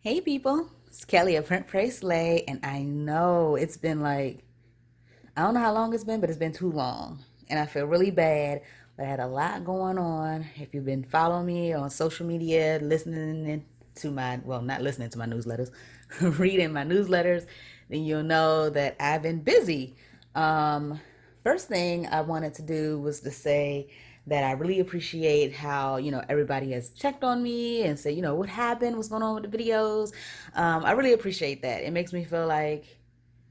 Hey people, it's Kelly of printprayslay, and I know it's been I don't know how long it's been, but it's been too long. And I feel really bad, but I had a lot going on. If you've been following me on social media, listening to well, not listening to my newsletters, reading my newsletters, then you'll know that I've been busy. Um, First thing I wanted to do was to say that I really appreciate how, everybody has checked on me and said, what happened, what's going on with the videos. I really appreciate that. It makes me feel like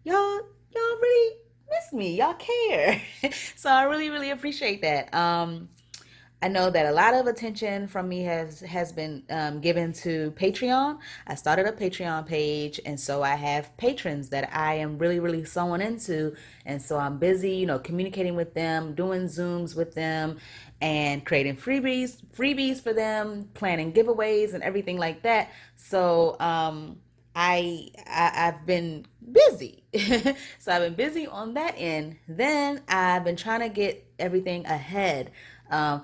y'all really miss me. Y'all care. So I really, really appreciate that. I know that a lot of attention from me has been given to Patreon. I started a Patreon page, and so I have patrons that I am really, really sewing into, and so I'm busy, communicating with them, doing Zooms with them, and creating freebies for them, planning giveaways and everything like that. So I've been busy. So I've been busy on that end. Then I've been trying to get everything ahead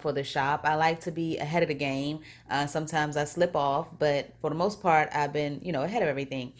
for the shop. I like to be ahead of the game. Sometimes I slip off, but for the most part, I've been, ahead of everything.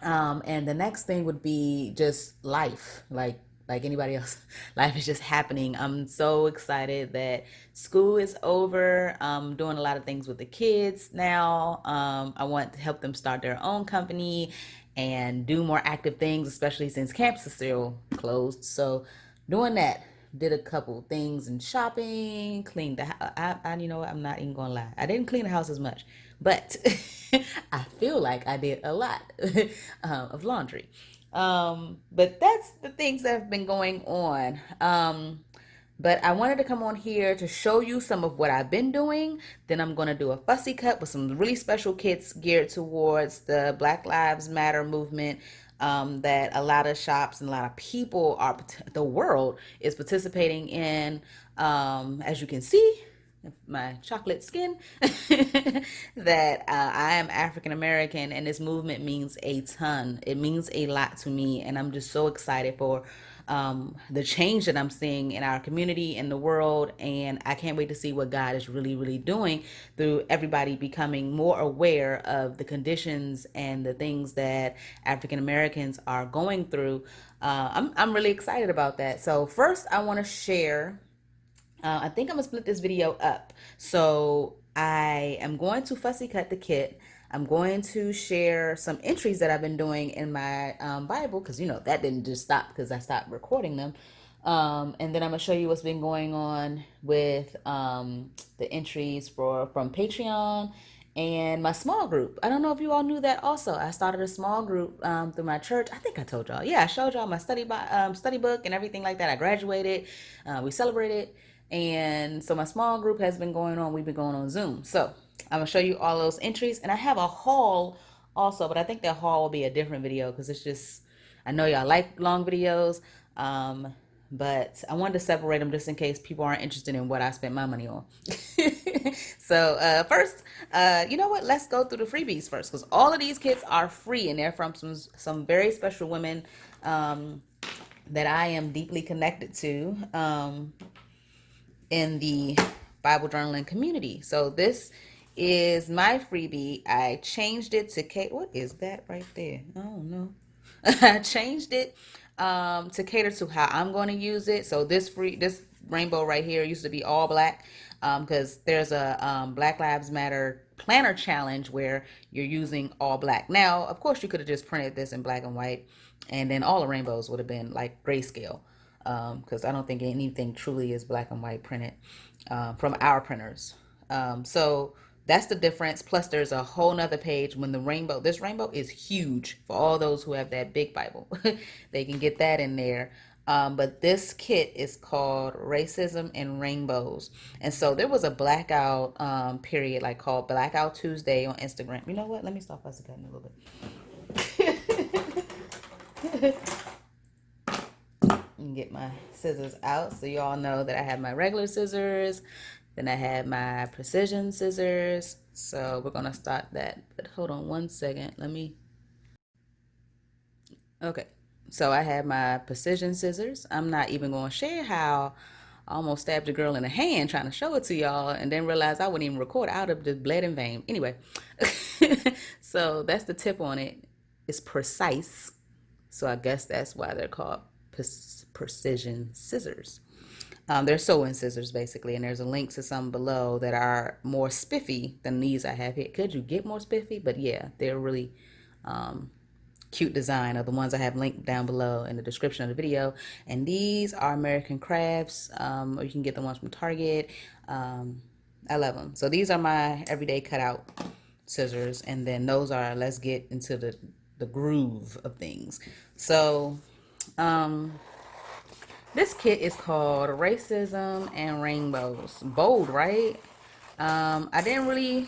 And the next thing would be just life, like anybody else. Life is just happening. I'm so excited that school is over. I'm doing a lot of things with the kids now. I want to help them start their own company and do more active things, especially since camps are still closed. So doing that, did a couple things in shopping, cleaned the house. You know what? I'm not even gonna lie. I didn't clean the house as much, but I feel like I did a lot of laundry. But that's the things that have been going on. But I wanted to come on here to show you some of what I've been doing. Then I'm going to do a fussy cut with some really special kits geared towards the Black Lives Matter movement, that a lot of shops and a lot of people the world is participating in. As you can see, my chocolate skin, that I am African American, and this movement means a ton. It means a lot to me, and I'm just so excited for the change that I'm seeing in our community, in the world, and I can't wait to see what God is really, really doing through everybody becoming more aware of the conditions and the things that African Americans are going through. I'm really excited about that. So first, I want to share. I think I'm gonna split this video up. So I am going to fussy cut the kit. I'm going to share some entries that I've been doing in my Bible, because that didn't just stop because I stopped recording them. And then I'm gonna show you what's been going on with the entries from Patreon and my small group. I don't know if you all knew that. Also, I started a small group through my church. I think I told y'all. Yeah, I showed y'all my study book and everything like that. I graduated. We celebrated, and so my small group has been going on. We've been going on Zoom. So I'm gonna show you all those entries, and I have a haul also, but I think that haul will be a different video because it's just, I know y'all like long videos, but I wanted to separate them just in case people aren't interested in what I spent my money on. So first, you know what? Let's go through the freebies first, because all of these kits are free, and they're from some very special women that I am deeply connected to. In the Bible journaling community. So this is my freebie. I changed it to what is that right there? Oh no. I changed it to cater to how I'm going to use it. So this rainbow right here used to be all black, because there's a Black Lives Matter planner challenge where you're using all black. Now, of course, you could have just printed this in black and white, and then all the rainbows would have been like grayscale, because I don't think anything truly is black and white printed from our printers. So that's the difference. Plus, there's a whole nother page when this rainbow is huge for all those who have that big Bible. They can get that in there. But this kit is called Racism and Rainbows. And so there was a blackout period, like called Blackout Tuesday on Instagram. You know what? Let me stop fussing cutting a little bit. And get my scissors out so y'all know that I have my regular scissors, then I have my precision scissors. So we're gonna start that, but hold on one second. Okay, so I have my precision scissors. I'm not even gonna share how I almost stabbed a girl in the hand trying to show it to y'all, and then realized I wouldn't even record. I would have just bled in vain. Anyway, so that's the tip on it. It's precise. So I guess that's why they're called precision scissors. They're sewing scissors basically, and there's a link to some below that are more spiffy than these I have here. Could you get more spiffy? But yeah, they're really cute design of the ones I have linked down below in the description of the video. And these are American Crafts, or you can get the ones from Target. I love them. So these are my everyday cutout scissors, and then those are, let's get into the groove of things. So this kit is called Racism and Rainbows. Bold, right? I didn't really,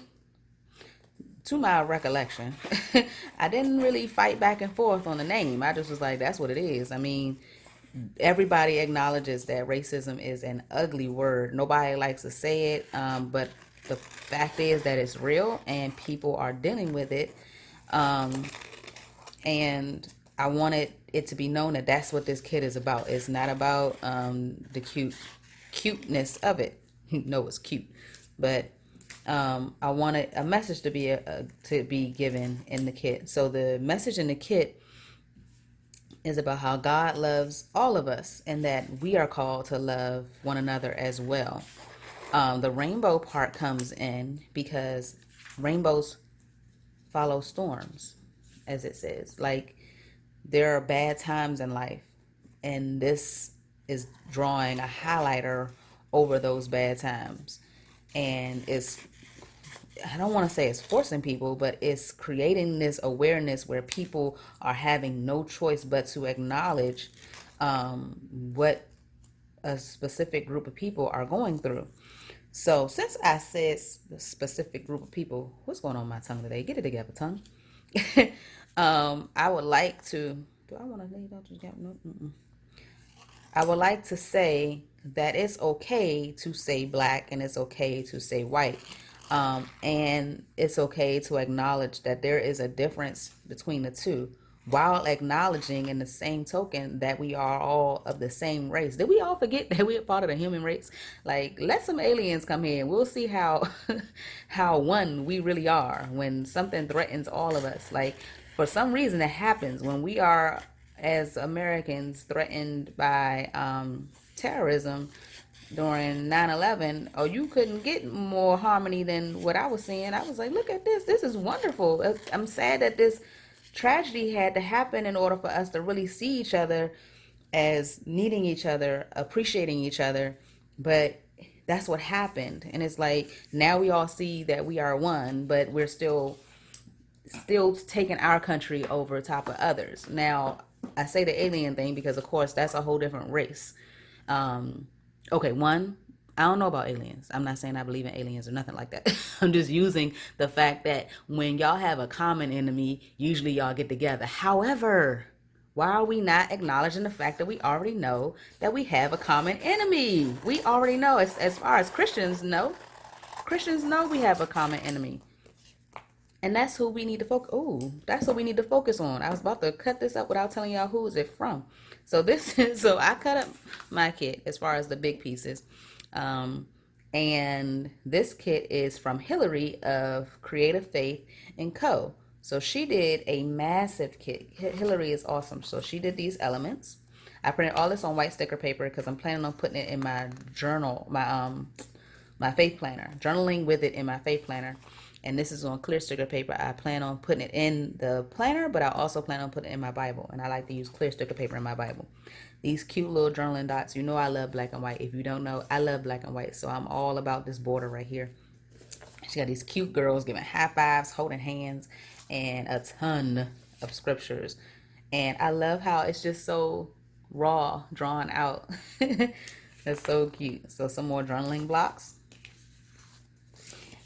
to my recollection, I didn't really fight back and forth on the name. I just was like, that's what it is. I mean, everybody acknowledges that racism is an ugly word. Nobody likes to say it, but the fact is that it's real and people are dealing with it. And I wanted it to be known that that's what this kit is about. It's not about the cuteness of it. No, it's cute, but I wanted a message to be given in the kit. So the message in the kit is about how God loves all of us and that we are called to love one another as well. The rainbow part comes in because rainbows follow storms, as it says. Like, there are bad times in life, and this is drawing a highlighter over those bad times. And I don't want to say it's forcing people, but it's creating this awareness where people are having no choice but to acknowledge what a specific group of people are going through. So since I said specific group of people, what's going on with my tongue today? Get it together, tongue. I would like to, do I want to leave out? No, I would like to say that it's okay to say black and it's okay to say white. And it's okay to acknowledge that there is a difference between the two, while acknowledging in the same token that we are all of the same race. Did we all forget that we are part of the human race? Like, let some aliens come here and we'll see how how one we really are when something threatens all of us. Like, for some reason it happens when we are, as Americans, threatened by terrorism during 9/11. Oh, you couldn't get more harmony than what I was seeing. I was like, look at this. This is wonderful. I'm sad that this tragedy had to happen in order for us to really see each other as needing each other, appreciating each other. But that's what happened. And it's like, now we all see that we are one, but we're still taking our country over top of others. Now, I say the alien thing because, of course, that's a whole different race. Okay, one, I don't know about aliens. I'm not saying I believe in aliens or nothing like that. I'm just using the fact that when y'all have a common enemy, usually y'all get together. However, why are we not acknowledging the fact that we already know that we have a common enemy? We already know, as far as Christians know. Christians know we have a common enemy. And that's who we need to focus. Oh, that's what we need to focus on. I was about to cut this up without telling y'all who is it from. So so I cut up my kit as far as the big pieces. And this kit is from Hillary of Creative Faith and Co. So she did a massive kit. Hillary is awesome. So she did these elements. I printed all this on white sticker paper because I'm planning on putting it in my journal, my faith planner, journaling with it in my faith planner. And this is on clear sticker paper. I plan on putting it in the planner, but I also plan on putting it in my Bible. And I like to use clear sticker paper in my Bible. These cute little journaling dots. You know I love black and white. If you don't know, I love black and white. So I'm all about this border right here. She got these cute girls giving high fives, holding hands, and a ton of scriptures. And I love how it's just so raw, drawn out. That's so cute. So some more journaling blocks.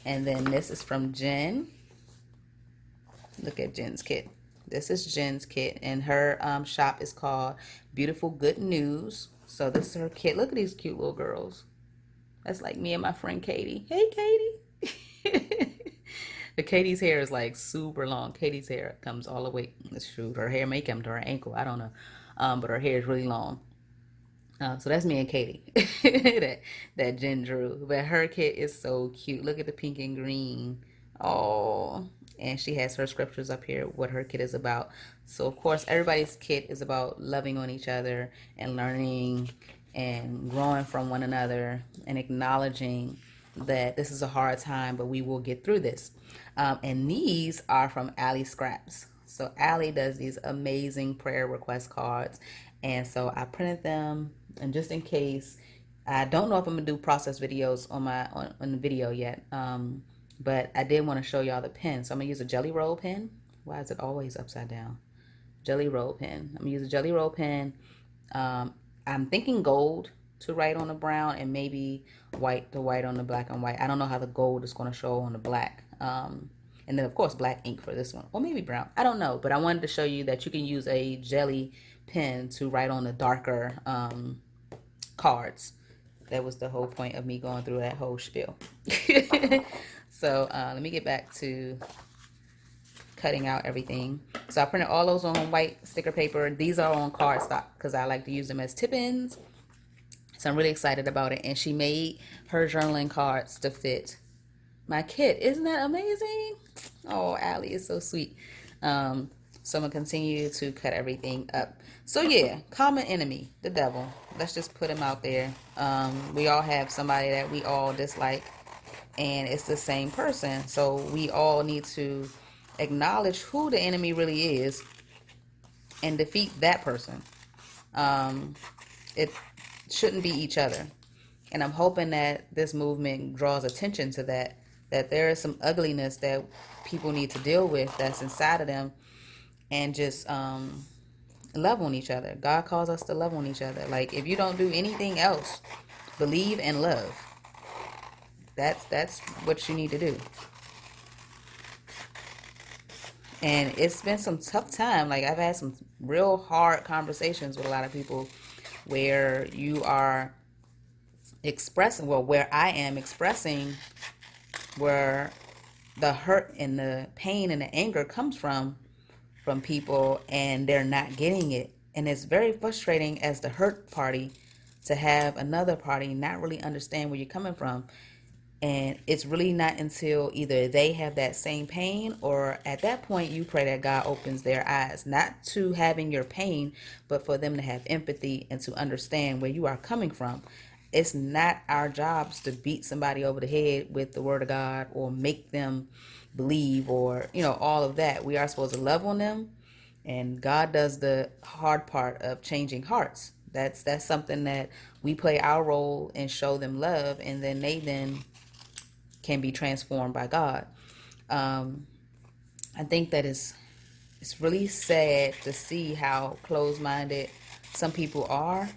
And then this is from Jen. Look at Jen's kit. This is Jen's kit, and her shop is called Beautiful Good News. So this is her kit. Look at these cute little girls. That's like me and my friend Katie. Hey, Katie. Katie's hair is like super long. Katie's hair comes all the way. Shoot, her hair may come to her ankle. I don't know. But her hair is really long. So that's me and Katie, that Jen drew. But her kit is so cute. Look at the pink and green. Oh, and she has her scriptures up here, what her kit is about. So of course, everybody's kit is about loving on each other and learning and growing from one another and acknowledging that this is a hard time, but we will get through this. And these are from Allie Scraps. So Allie does these amazing prayer request cards, and so I printed them, and just in case, I don't know if I'm gonna do process videos on my on the video yet, but I did want to show y'all the pen. So I'm gonna use a jelly roll pen. Why is it always upside down? Jelly roll pen. I'm gonna use a jelly roll pen. um, I'm thinking gold to write on the brown, and maybe white to white on the black and white. I don't know how the gold is going to show on the black. And then of course black ink for this one, or maybe brown. I don't know, but I wanted to show you that you can use a jelly pen to write on the darker cards. That was the whole point of me going through that whole spiel. So let me get back to cutting out everything. So I printed all those on white sticker paper. These are on cardstock because I like to use them as tip-ins. So I'm really excited about it. And she made her journaling cards to fit my kit. Isn't that amazing? Oh, Allie is so sweet. So I'm gonna continue to cut everything up. So yeah, common enemy, the devil. Let's just put him out there. We all have somebody that we all dislike, and it's the same person. So we all need to acknowledge who the enemy really is and defeat that person. It shouldn't be each other. And I'm hoping that this movement draws attention to that there is some ugliness that people need to deal with that's inside of them, and just love on each other. God calls us to love on each other. Like, if you don't do anything else, believe and love. That's what you need to do. And it's been some tough time. Like, I've had some real hard conversations with a lot of people where you are expressing, well, where I am expressing where the hurt and the pain and the anger comes from people, and they're not getting it. And it's very frustrating as the hurt party to have another party not really understand where you're coming from. And it's really not until either they have that same pain, or at that point you pray that God opens their eyes, not to having your pain, but for them to have empathy and to understand where you are coming from. It's not our jobs to beat somebody over the head with the word of God or make them believe, or all of that. We are supposed to love on them, and God does the hard part of changing hearts. That's something that we play our role and show them love, and then they can be transformed by God. I think that it's really sad to see how closed-minded some people are.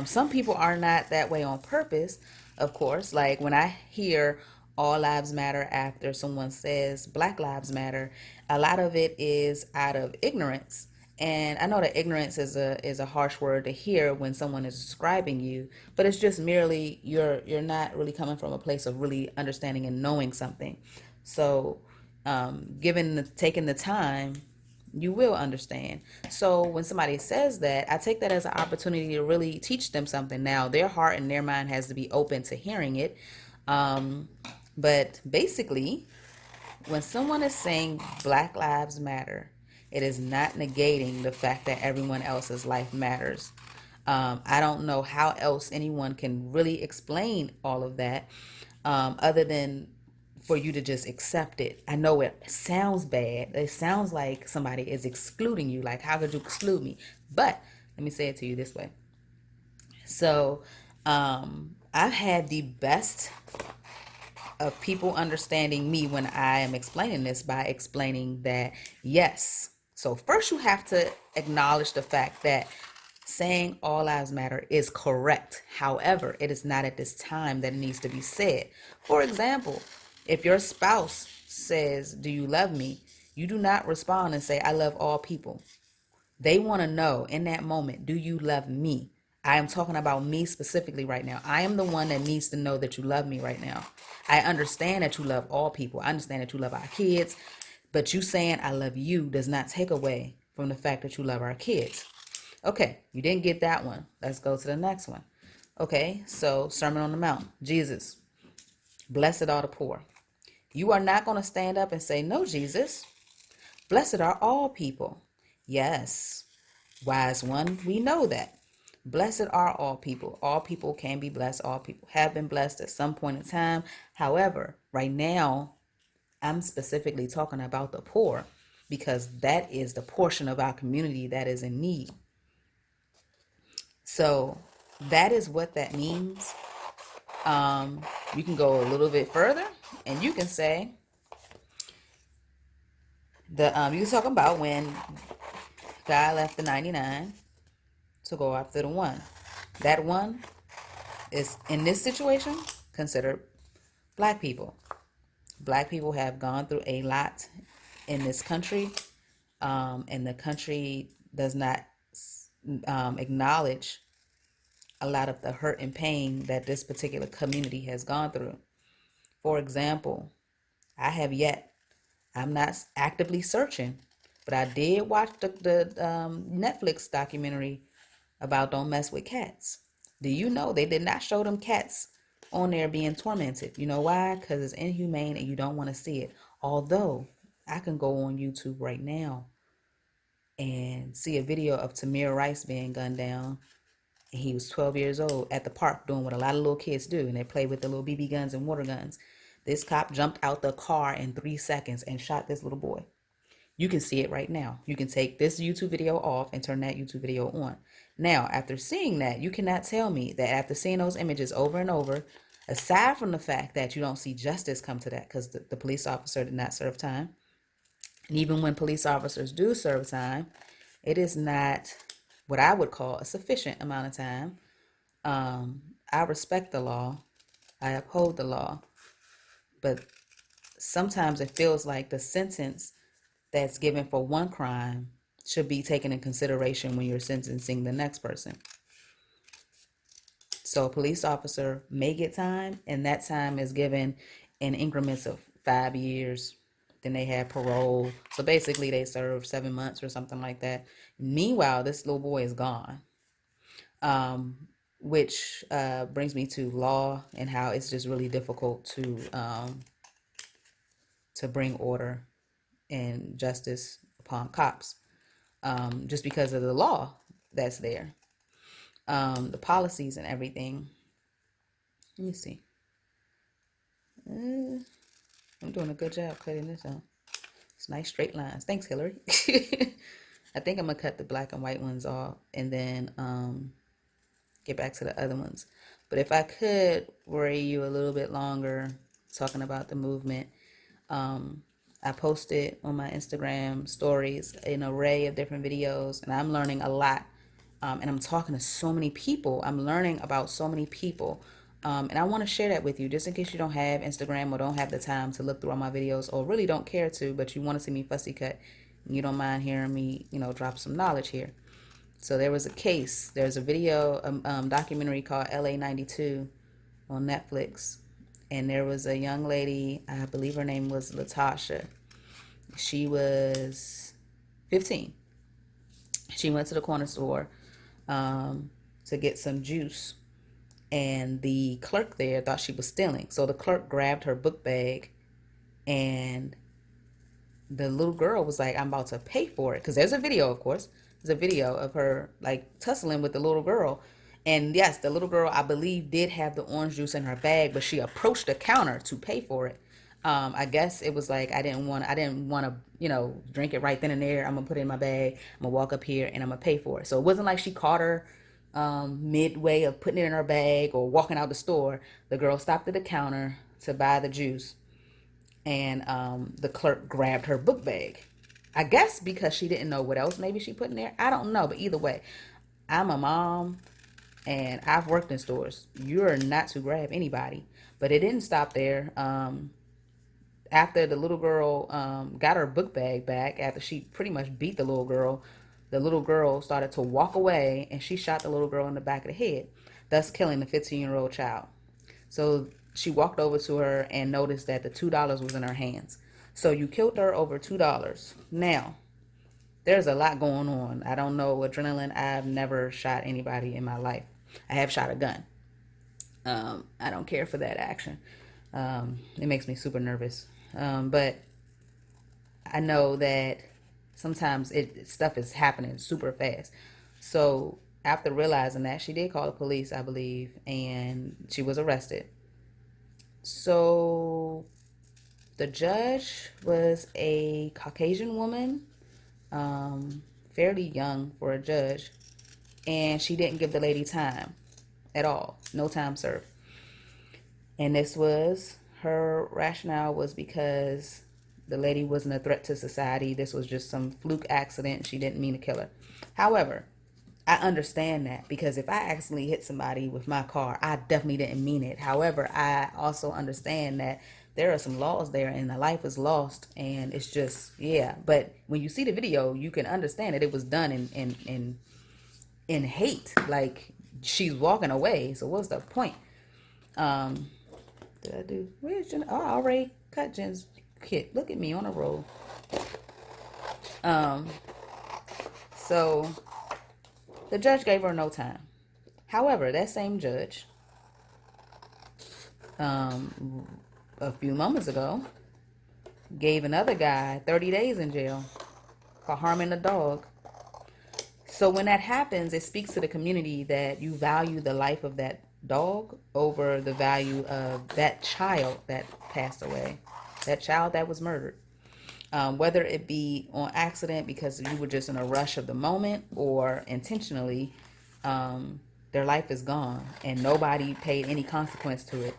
Some people are not that way on purpose, of course. Like, when I hear all lives matter after someone says Black Lives Matter, a lot of it is out of ignorance. And I know that ignorance is a harsh word to hear when someone is describing you, but it's just merely you're not really coming from a place of really understanding and knowing something. So, taking the time, you will understand. So when somebody says that, I take that as an opportunity to really teach them something. Now, their heart and their mind has to be open to hearing it. But basically, when someone is saying Black Lives Matter, it is not negating the fact that everyone else's life matters. I don't know how else anyone can really explain all of that, other than for you to just accept it. I know it sounds bad. It sounds like somebody is excluding you. Like, how could you exclude me? But let me say it to you this way. So I've had the best of people understanding me when I am explaining this by explaining that, yes. So first you have to acknowledge the fact that saying all lives matter is correct. However, it is not at this time that it needs to be said. For example, if your spouse says, "Do you love me?" you do not respond and say, "I love all people." They want to know in that moment, do you love me? I am talking about me specifically right now. I am the one that needs to know that you love me right now. I understand that you love all people. I understand that you love our kids. But you saying I love you does not take away from the fact that you love our kids. Okay, you didn't get that one. Let's go to the next one. Okay, so Sermon on the Mount, Jesus, blessed are the poor. You are not going to stand up and say, no, Jesus, blessed are all people. Yes, wise one, we know that. Blessed are all people. All people can be blessed. All people have been blessed at some point in time. However, right now, I'm specifically talking about the poor because that is the portion of our community that is in need. So that is what that means. You can go a little bit further and you can say you can talk about when God left the 99 to go after the one. That one is in this situation considered black people. Black people have gone through a lot in this country, and the country does not acknowledge a lot of the hurt and pain that this particular community has gone through. For example, I'm not actively searching, but I did watch the Netflix documentary about Don't Mess with Cats. Do you know they did not show them cats on there being tormented? You know why? Because it's inhumane and you don't want to see it. Although I can go on YouTube right now and see a video of Tamir Rice being gunned down. And he was 12 years old at the park doing what a lot of little kids do. And they play with the little BB guns and water guns. This cop jumped out the car in 3 seconds and shot this little boy. You can see it right now. You can take this YouTube video off and turn that YouTube video on. Now, after seeing that, you cannot tell me that after seeing those images over and over, aside from the fact that you don't see justice come to that because the police officer did not serve time, and even when police officers do serve time, it is not what I would call a sufficient amount of time. I respect the law. I uphold the law. But sometimes it feels like the sentence that's given for one crime should be taken in consideration when you're sentencing the next person. So a police officer may get time, and that time is given in increments of 5 years. Then they have parole. So basically they serve 7 months or something like that. Meanwhile, this little boy is gone. Which brings me to law and how it's just really difficult to bring order and justice upon cops, just because of the law that's there, the policies and everything. Let me see. I'm doing a good job cutting this out. It's nice straight lines. Thanks, Hillary. I think I'm gonna cut the black and white ones off and then get back to the other ones. But if I could worry you a little bit longer talking about the movement, I posted on my Instagram stories an array of different videos, and I'm learning a lot. And I'm talking to so many people. I'm learning about so many people. And I want to share that with you just in case you don't have Instagram or don't have the time to look through all my videos or really don't care to, but you want to see me fussy cut and you don't mind hearing me, drop some knowledge here. So there's a video, documentary called LA 92 on Netflix. And there was a young lady, I believe her name was Latasha. She was 15. She went to the corner store to get some juice. And the clerk there thought she was stealing. So the clerk grabbed her book bag and the little girl was like, I'm about to pay for it. Because there's a video, of course. There's a video of her like tussling with the little girl. And yes, the little girl, I believe, did have the orange juice in her bag, but she approached the counter to pay for it. I guess it was like I didn't want to, drink it right then and there. I'm gonna put it in my bag. I'm gonna walk up here and I'm gonna pay for it. So it wasn't like she caught her midway of putting it in her bag or walking out the store. The girl stopped at the counter to buy the juice, and the clerk grabbed her book bag. I guess because she didn't know what else maybe she put in there. I don't know, but either way, I'm a mom and I've worked in stores. You're not to grab anybody. But it didn't stop there. After the little girl got her book bag back, after she pretty much beat the little girl started to walk away and she shot the little girl in the back of the head, thus killing the 15-year-old child. So she walked over to her and noticed that the $2 was in her hands. So you killed her over $2. Now, there's a lot going on. I don't know adrenaline. I've never shot anybody in my life. I have shot a gun. I don't care for that action. It makes me super nervous. But I know that sometimes stuff is happening super fast. So after realizing that, she did call the police, I believe, and she was arrested. So the judge was a Caucasian woman, fairly young for a judge, and she didn't give the lady time at all. No time served. And this was her rationale, was because the lady wasn't a threat to society. This was just some fluke accident. She didn't mean to kill her. However, I understand that, because if I accidentally hit somebody with my car, I definitely didn't mean it. However, I also understand that there are some laws there and a life is lost, and it's just, yeah. But when you see the video, you can understand that it was done in hate. Like, she's walking away. So what's the point? Did I do? Where's Jen? Oh, I already cut Jen's kit. Look at me on a roll. So the judge gave her no time. However, that same judge, a few moments ago, gave another guy 30 days in jail for harming a dog. So when that happens, it speaks to the community that you value the life of that dog over the value of that child that passed away, that child that was murdered. Whether it be on accident because you were just in a rush of the moment, or intentionally, their life is gone and nobody paid any consequence to it.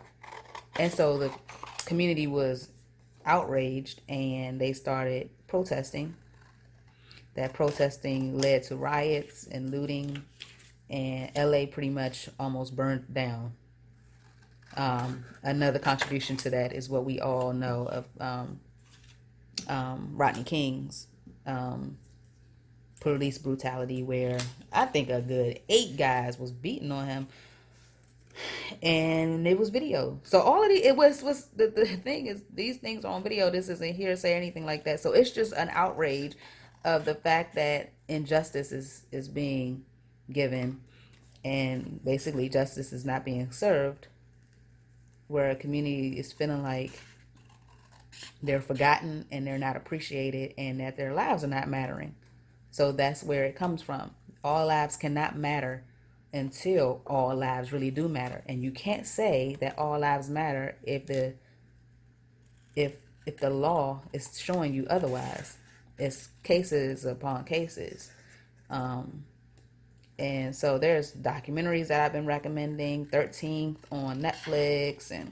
And so the community was outraged and they started protesting. That protesting led to riots and looting, and LA pretty much almost burned down. Another contribution to that is what we all know of Rodney King's police brutality, where I think a good 8 guys was beating on him, and it was video. So all of it was the thing is, these things are on video. This isn't hearsay or anything like that. So it's just an outrage of the fact that injustice is being given, and basically justice is not being served, where a community is feeling like they're forgotten and they're not appreciated and that their lives are not mattering. So that's where it comes from. All lives cannot matter until all lives really do matter. And you can't say that all lives matter if the law is showing you otherwise. It's cases upon cases. And so there's documentaries that I've been recommending. 13th on Netflix, and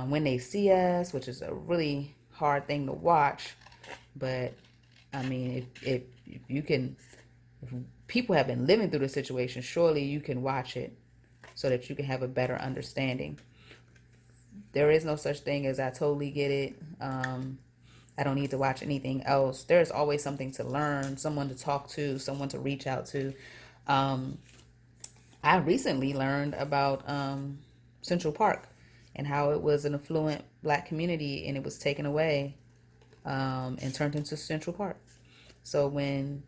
When They See Us, which is a really hard thing to watch. But I mean, if you can, if people have been living through the situation, surely you can watch it so that you can have a better understanding. There is no such thing as I totally get it. I don't need to watch anything else. There's always something to learn, someone to talk to, someone to reach out to. I recently learned about Central Park and how it was an affluent black community and it was taken away and turned into Central Park. So when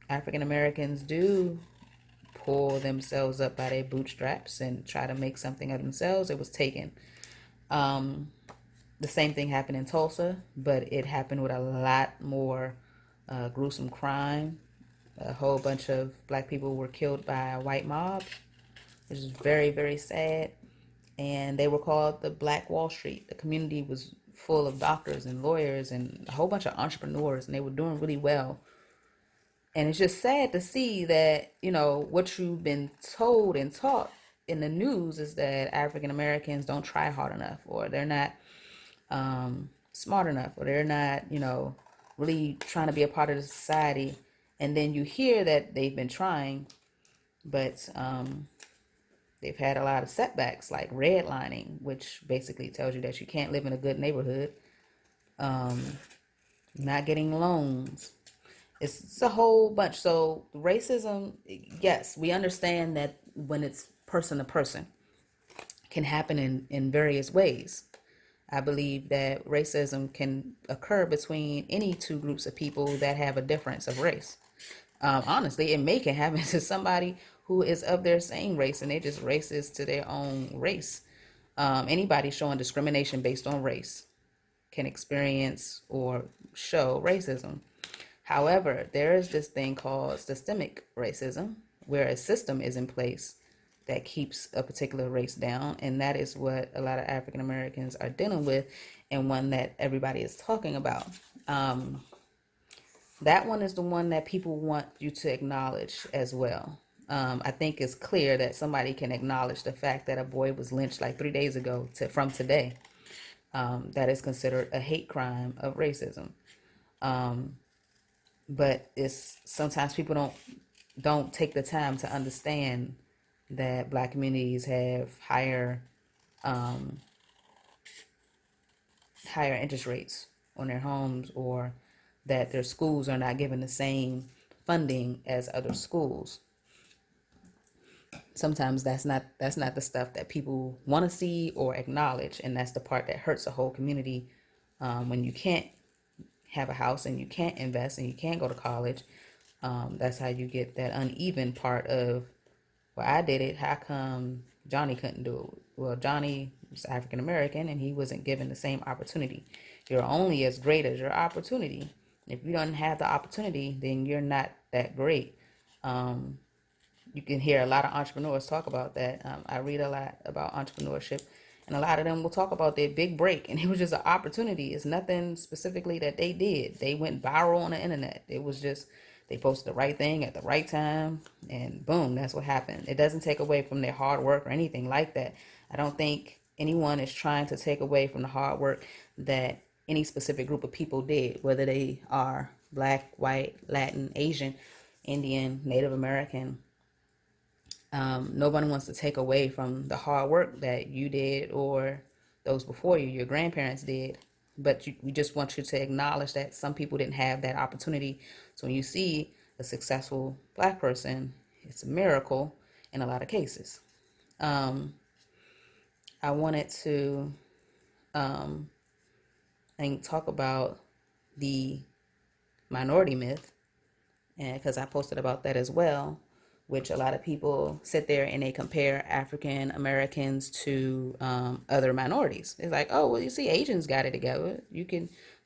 African Americans do pull themselves up by their bootstraps and try to make something of themselves, it was taken. The same thing happened in Tulsa, but it happened with a lot more gruesome crime. A whole bunch of black people were killed by a white mob, which is very, very sad. And they were called the Black Wall Street. The community was full of doctors and lawyers and a whole bunch of entrepreneurs, and they were doing really well. And it's just sad to see that, you know, what you've been told and taught in the news is that African Americans don't try hard enough, or they're not smart enough, or they're not, you know, really trying to be a part of the society. And then you hear that they've been trying, but they've had a lot of setbacks, like redlining, which basically tells you that you can't live in a good neighborhood, not getting loans. It's a whole bunch. So racism, yes, we understand that when it's person to person, can happen in various ways. I believe that racism can occur between any two groups of people that have a difference of race. Honestly, it can happen to somebody who is of their same race, and they're just racist to their own race. Anybody showing discrimination based on race can experience or show racism. However, there is this thing called systemic racism, where a system is in place that keeps a particular race down, and that is what a lot of African Americans are dealing with, and one that everybody is talking about. Um, that one is the one that people want you to acknowledge as well. I think it's clear that somebody can acknowledge the fact that a boy was lynched like 3 days ago from today. That is considered a hate crime of racism. But it's sometimes people don't take the time to understand that Black communities have higher interest rates on their homes, or that their schools are not given the same funding as other schools. Sometimes that's not the stuff that people want to see or acknowledge, and that's the part that hurts the whole community. When you can't have a house and you can't invest and you can't go to college, that's how you get that uneven part of, well, I did it, how come Johnny couldn't do it? Well, Johnny was African American and he wasn't given the same opportunity. You're only as great as your opportunity. If you don't have the opportunity, then you're not that great. You can hear a lot of entrepreneurs talk about that. I read a lot about entrepreneurship, and a lot of them will talk about their big break, and it was just an opportunity. It's nothing specifically that they did. They went viral on the internet. It was just they posted the right thing at the right time, and boom, that's what happened. It doesn't take away from their hard work or anything like that. I don't think anyone is trying to take away from the hard work that any specific group of people did, whether they are Black, white, Latin, Asian, Indian, Native American. Nobody wants to take away from the hard work that you did or those before you, your grandparents did. But we just want you to acknowledge that some people didn't have that opportunity. So when you see a successful Black person, it's a miracle in a lot of cases. I wanted to talk about the minority myth, and because I posted about that as well, which a lot of people sit there and they compare African Americans to other minorities. It's like, oh, well, you see, Asians got it together.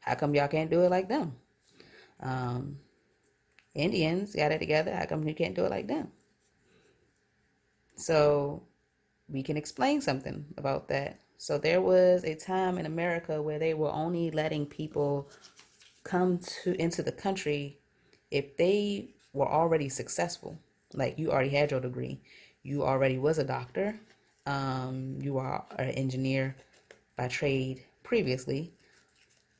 How come y'all can't do it like them? Indians got it together. How come you can't do it like them? So we can explain something about that. So there was a time in America where they were only letting people come into the country if they were already successful. Like you already had your degree, you already was a doctor, you are an engineer by trade previously,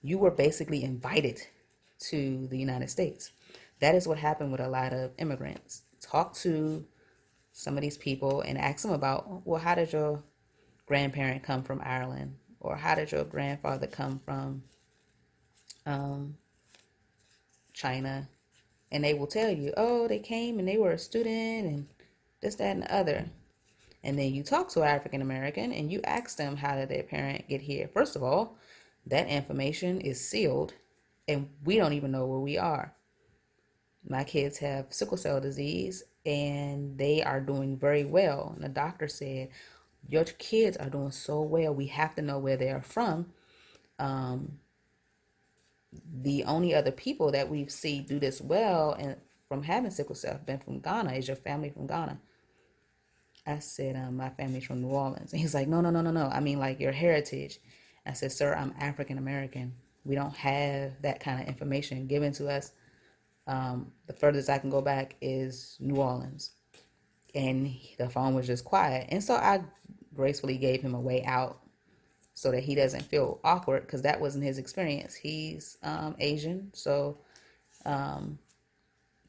you were basically invited to the United States. That is what happened with a lot of immigrants. Talk to some of these people and ask them about, well, how did your grandparent come from Ireland? Or how did your grandfather come from China? And they will tell you, oh, they came and they were a student and this, that, and the other. And then you talk to an African American and you ask them, how did their parent get here? First of all, that information is sealed and we don't even know where we are. My kids have sickle cell disease and they are doing very well. And the doctor said, your kids are doing so well, we have to know where they are from. The only other people that we've seen do this well and from having sickle cell have been from Ghana. Is your family from Ghana? I said, my family's from New Orleans. And he's like, no, no, no, no, no. I mean, like your heritage. I said, sir, I'm African American. We don't have that kind of information given to us. The furthest I can go back is New Orleans. And the phone was just quiet. And so I gracefully gave him a way out so that he doesn't feel awkward, because that wasn't his experience. He's Asian, so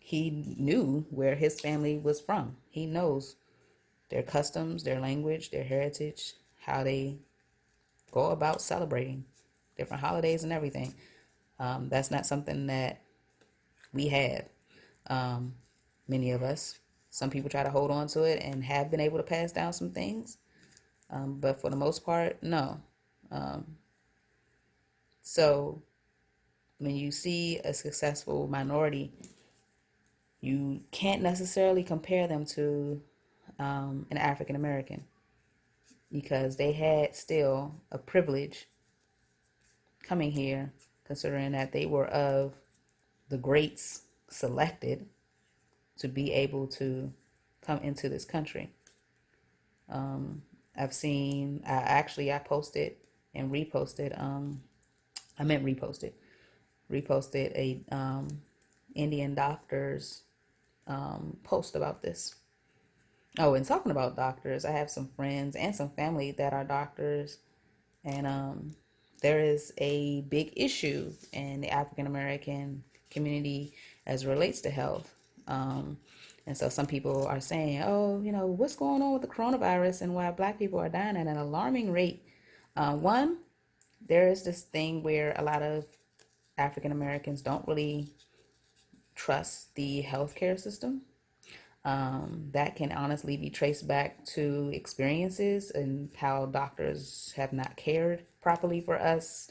he knew where his family was from. He knows their customs, their language, their heritage, how they go about celebrating different holidays and everything. That's not something that we have, many of us. Some people try to hold on to it and have been able to pass down some things, but for the most part, no. So when you see a successful minority, You can't necessarily compare them to an African American because they had still a privilege coming here, considering that they were of the greats selected to be able to come into this country. I posted and reposted, I meant reposted a Indian doctor's post about this. Oh, and talking about doctors, I have some friends and some family that are doctors, and there is a big issue in the African American community as it relates to health. And so some people are saying, oh, what's going on with the coronavirus and why Black people are dying at an alarming rate? One, there is this thing where a lot of African Americans don't really trust the healthcare system. That can honestly be traced back to experiences and how doctors have not cared properly for us.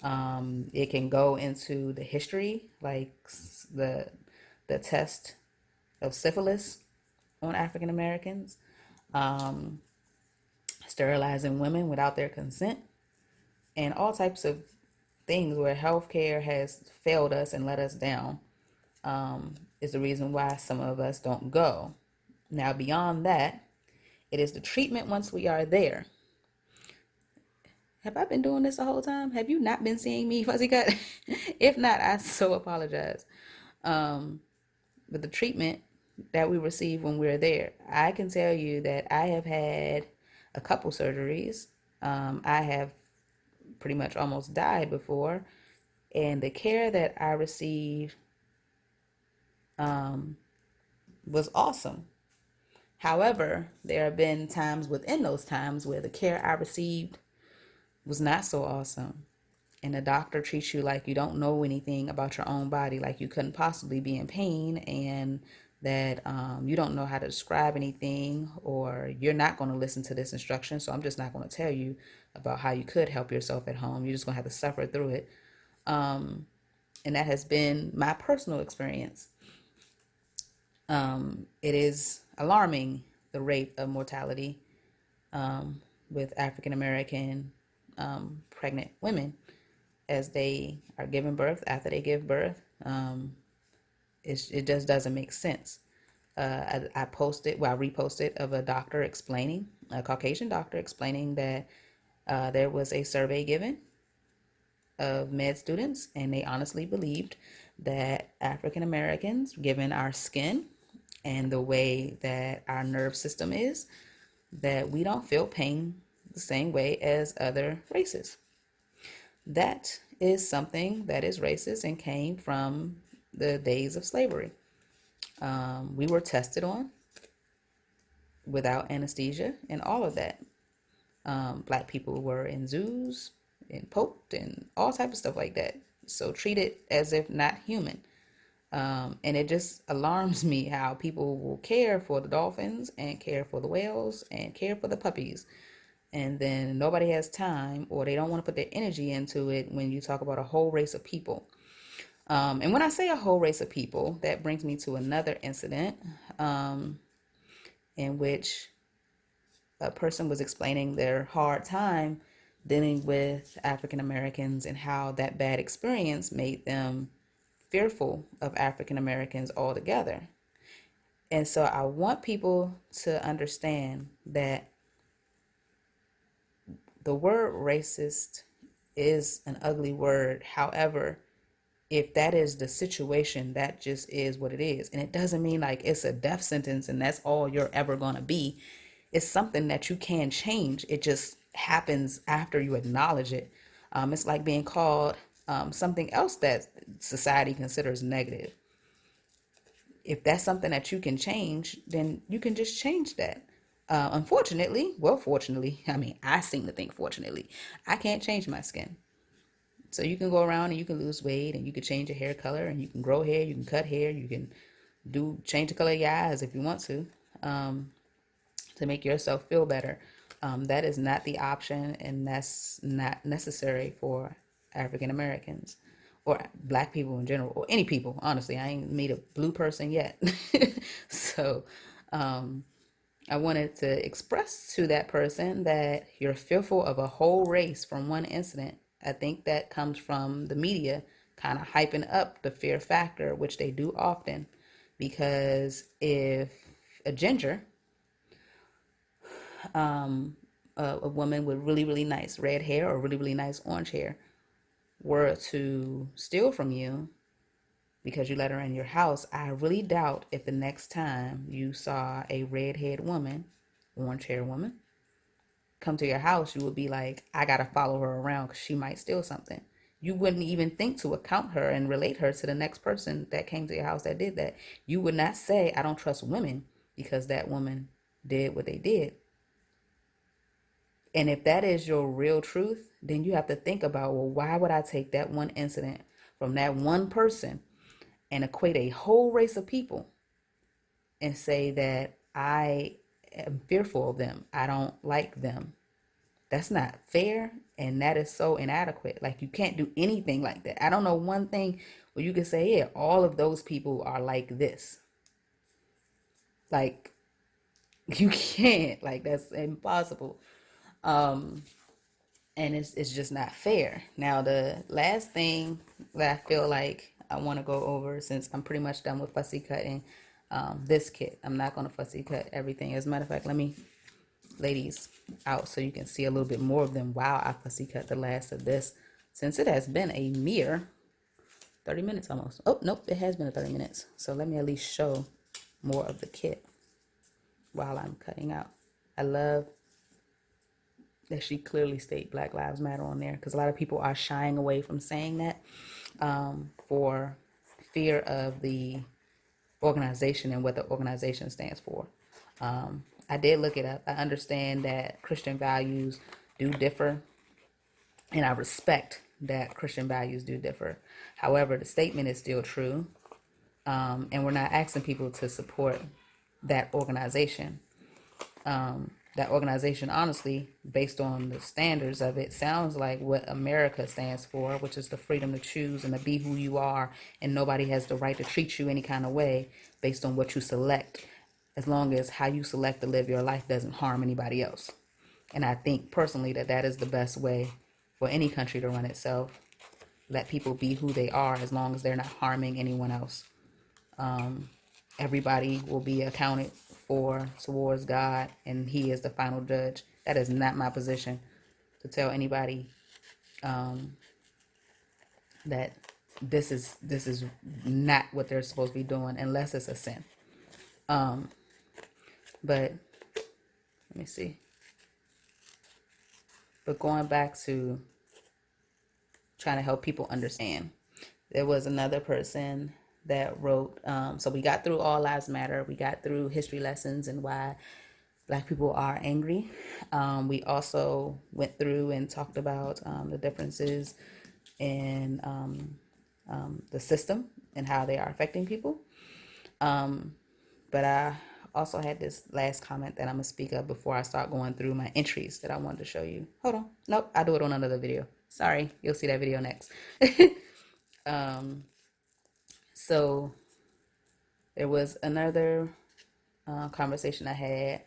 It can go into the history, like the test of syphilis on African Americans, sterilizing women without their consent, and all types of things where healthcare has failed us and let us down. Is the reason why some of us don't go. Now, beyond that, it is the treatment once we are there. Have I been doing this the whole time? Have you not been seeing me, Fuzzy Cut? If not, I so apologize. But the treatment that we receive when we're there, I can tell you that I have had a couple surgeries. I have pretty much almost died before, and the care that I received was awesome. However, there have been times within those times where the care I received was not so awesome. And the doctor treats you like you don't know anything about your own body, like you couldn't possibly be in pain, and that you don't know how to describe anything, or you're not going to listen to this instruction. So I'm just not going to tell you about how you could help yourself at home. You're just going to have to suffer through it. And that has been my personal experience. It is alarming, the rate of mortality with African American pregnant women as they are giving birth. After they give birth, it just doesn't make sense. I reposted of a doctor explaining, a Caucasian doctor explaining that there was a survey given of med students, and they honestly believed that African Americans, given our skin and the way that our nerve system is, that we don't feel pain the same way as other races. That is something that is racist and came from the days of slavery. We were tested on without anesthesia and all of that. Black people were in zoos and poked and all type of stuff like that. So treated as if not human. And it just alarms me how people will care for the dolphins and care for the whales and care for the puppies. And then nobody has time, or they don't want to put their energy into it when you talk about a whole race of people. And when I say a whole race of people, that brings me to another incident in which a person was explaining their hard time dealing with African Americans and how that bad experience made them fearful of African Americans altogether. And so I want people to understand that the word racist is an ugly word. However, if that is the situation, that just is what it is. And it doesn't mean like it's a death sentence and that's all you're ever going to be. It's something that you can change. It just happens after you acknowledge it. It's like being called something else that society considers negative. If that's something that you can change, then you can just change that. Fortunately, I seem to think fortunately, I can't change my skin. So you can go around and you can lose weight and you can change your hair color and you can grow hair, you can cut hair, you can change the color of your eyes if you want to make yourself feel better. That is not the option, and that's not necessary for African Americans. or black people in general, or any people. Honestly, I ain't meet a blue person yet. So I wanted to express to that person that you're fearful of a whole race from one incident. I think that comes from the media kind of hyping up the fear factor, which they do often. Because if a ginger, a woman with really, really nice red hair or really, really nice orange hair, were to steal from you because you let her in your house, I really doubt if the next time you saw a redhead woman, orange hair woman, come to your house, you would be like, I gotta follow her around because she might steal something. You wouldn't even think to account her and relate her to the next person that came to your house that did that. You would not say, I don't trust women because that woman did what they did. And if that is your real truth, then you have to think about, well, why would I take that one incident from that one person and equate a whole race of people and say that I am fearful of them? I don't like them. That's not fair, and that is so inadequate. Like, you can't do anything like that. I don't know one thing where you can say, yeah, all of those people are like this. Like, you can't. Like, that's impossible. And it's just not fair. Now, the last thing that I feel like I want to go over, since I'm pretty much done with fussy cutting this kit. I'm not going to fussy cut everything. As a matter of fact, let me lay these out so you can see a little bit more of them while I fussy cut the last of this, since it has been a mere 30 minutes almost. Oh, nope, it has been a 30 minutes. So let me at least show more of the kit while I'm cutting out. I love that she clearly stated Black Lives Matter on there, because a lot of people are shying away from saying that for fear of the organization and what the organization stands for. I did look it up. I understand that Christian values do differ, and I respect that Christian values do differ. However, the statement is still true, and we're not asking people to support that organization. That organization, honestly, based on the standards of it, sounds like what America stands for, which is the freedom to choose and to be who you are, and nobody has the right to treat you any kind of way based on what you select, as long as how you select to live your life doesn't harm anybody else. And I think personally that that is the best way for any country to run itself. Let people be who they are as long as they're not harming anyone else. Everybody will be accounted for towards God, and He is the final judge. That is not my position to tell anybody that this is not what they're supposed to be doing unless it's a sin. But let me see. But going back to trying to help people understand, there was another person that wrote, so we got through All Lives Matter, we got through history lessons and why Black people are angry. We also went through and talked about the differences in the system and how they are affecting people. But I also had this last comment that I'm going to speak of before I start going through my entries that I wanted to show you. Hold on. Nope, I'll do it on another video. Sorry, you'll see that video next. So there was another conversation I had.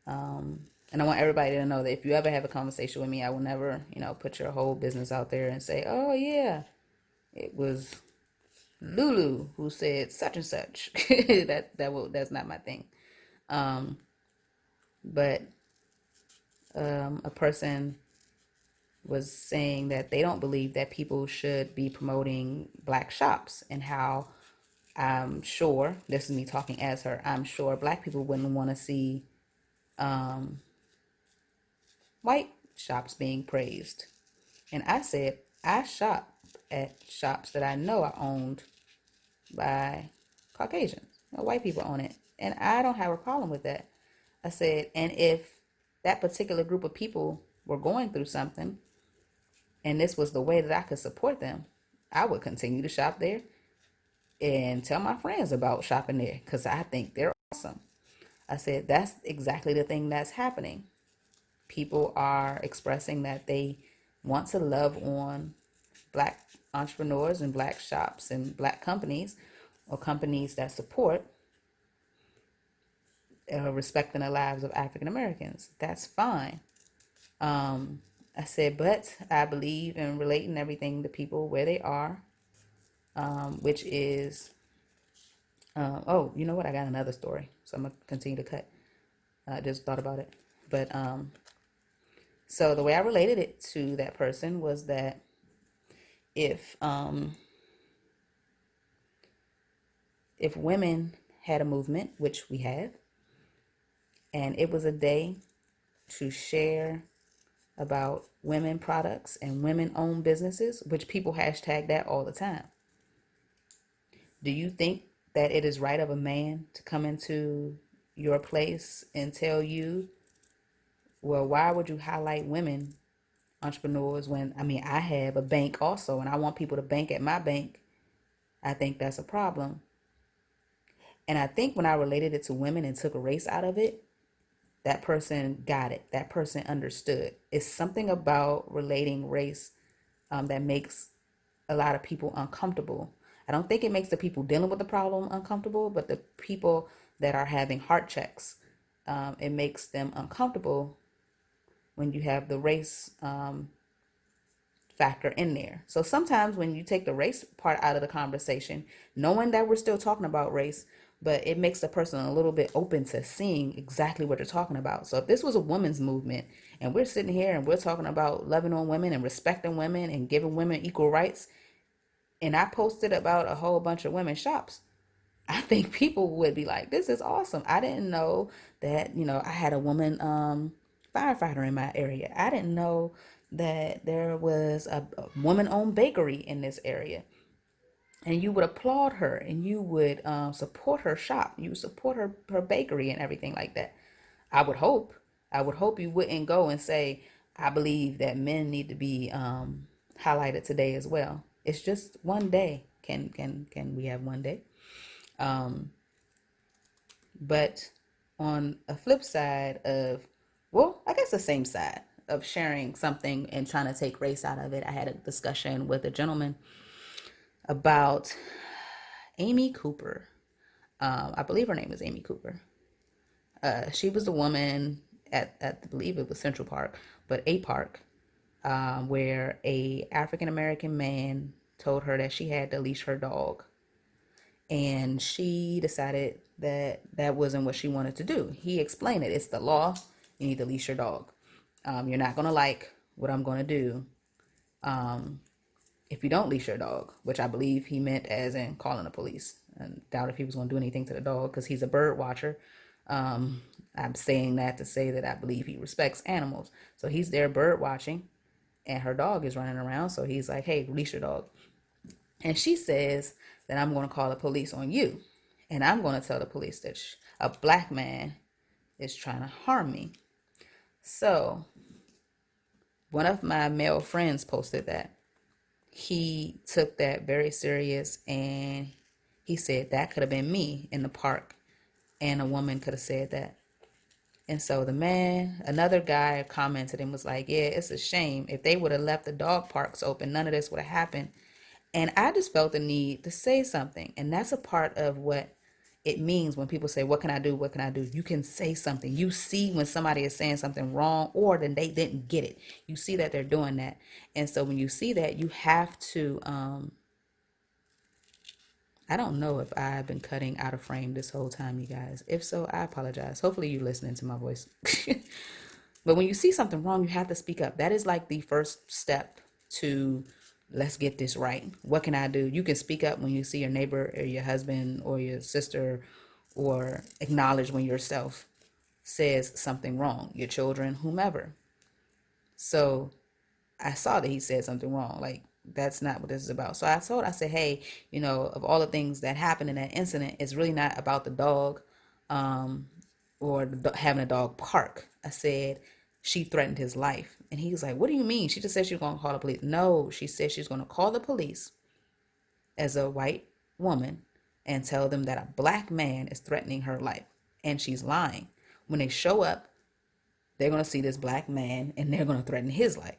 And I want everybody to know that if you ever have a conversation with me, I will never, put your whole business out there and say, oh, yeah, it was Lulu who said such and such. That's not my thing. But a person was saying that they don't believe that people should be promoting Black shops, and how I'm sure, this is me talking as her, I'm sure Black people wouldn't want to see white shops being praised. And I said, I shop at shops that I know are owned by Caucasians. White people own it. And I don't have a problem with that. I said, and if that particular group of people were going through something, and this was the way that I could support them, I would continue to shop there and tell my friends about shopping there, because I think they're awesome. I said, that's exactly the thing that's happening. People are expressing that they want to love on Black entrepreneurs and black shops and black companies or companies that support respecting the lives of African Americans. That's fine. I said, but I believe in relating everything to people where they are, which is, oh, you know what? I got another story. So I'm going to continue to cut. I just thought about it. But so the way I related it to that person was that if women had a movement, which we have, and it was a day to share about women products and women-owned businesses, which people hashtag that all the time. Do you think that it is right of a man to come into your place and tell you, well, why would you highlight women entrepreneurs when, I have a bank also and I want people to bank at my bank? I think that's a problem. And I think when I related it to women and took a race out of it, that person got it. That person understood. It's something about relating race that makes a lot of people uncomfortable. I don't think it makes the people dealing with the problem uncomfortable, but the people that are having heart checks, it makes them uncomfortable when you have the race factor in there. So sometimes when you take the race part out of the conversation, knowing that we're still talking about race, but it makes the person a little bit open to seeing exactly what they're talking about. So if this was a women's movement and we're sitting here and we're talking about loving on women and respecting women and giving women equal rights, and I posted about a whole bunch of women's shops, I think people would be like, this is awesome. I didn't know that, I had a woman firefighter in my area. I didn't know that there was a woman-owned bakery in this area. And you would applaud her and you would support her shop. You would support her bakery and everything like that. I would hope. You wouldn't go and say, I believe that men need to be highlighted today as well. It's just one day. Can we have one day? But on a flip side of, well, I guess the same side of sharing something and trying to take race out of it, I had a discussion with a gentleman about Amy Cooper. I believe her name is Amy Cooper. She was the woman at I believe it was Central Park, but a park, where a African American man told her that she had to leash her dog. And she decided that that wasn't what she wanted to do. He explained it. It's the law. You need to leash your dog. You're not going to like what I'm going to do if you don't leash your dog, which I believe he meant as in calling the police. I doubt if he was going to do anything to the dog because he's a bird watcher. I'm saying that to say that I believe he respects animals. So he's there bird watching and her dog is running around. So he's like, hey, leash your dog. And she says that I'm going to call the police on you. And I'm going to tell the police that a black man is trying to harm me. So one of my male friends posted that. He took that very serious and he said that could have been me in the park and a woman could have said that. And so the man, another guy commented and was like, yeah, it's a shame. If they would have left the dog parks open, none of this would have happened. And I just felt the need to say something. And that's a part of what it means when people say, what can I do? What can I do? You can say something. You see when somebody is saying something wrong or then they didn't get it. You see that they're doing that. And so when you see that, you have to, I don't know if I've been cutting out of frame this whole time, you guys. If so, I apologize. Hopefully you're listening to my voice. But when you see something wrong, you have to speak up. That is like the first step to let's get this right. What can I do? You can speak up when you see your neighbor or your husband or your sister, or acknowledge when yourself says something wrong, your children, whomever. So I saw that he said something wrong. Like, that's not what this is about. So I said, hey, of all the things that happened in that incident, it's really not about the dog or having a dog park. I said, she threatened his life. And he was like, what do you mean? She just said she was going to call the police. No, she said she's going to call the police as a white woman and tell them that a black man is threatening her life. And she's lying. When they show up, they're going to see this black man and they're going to threaten his life.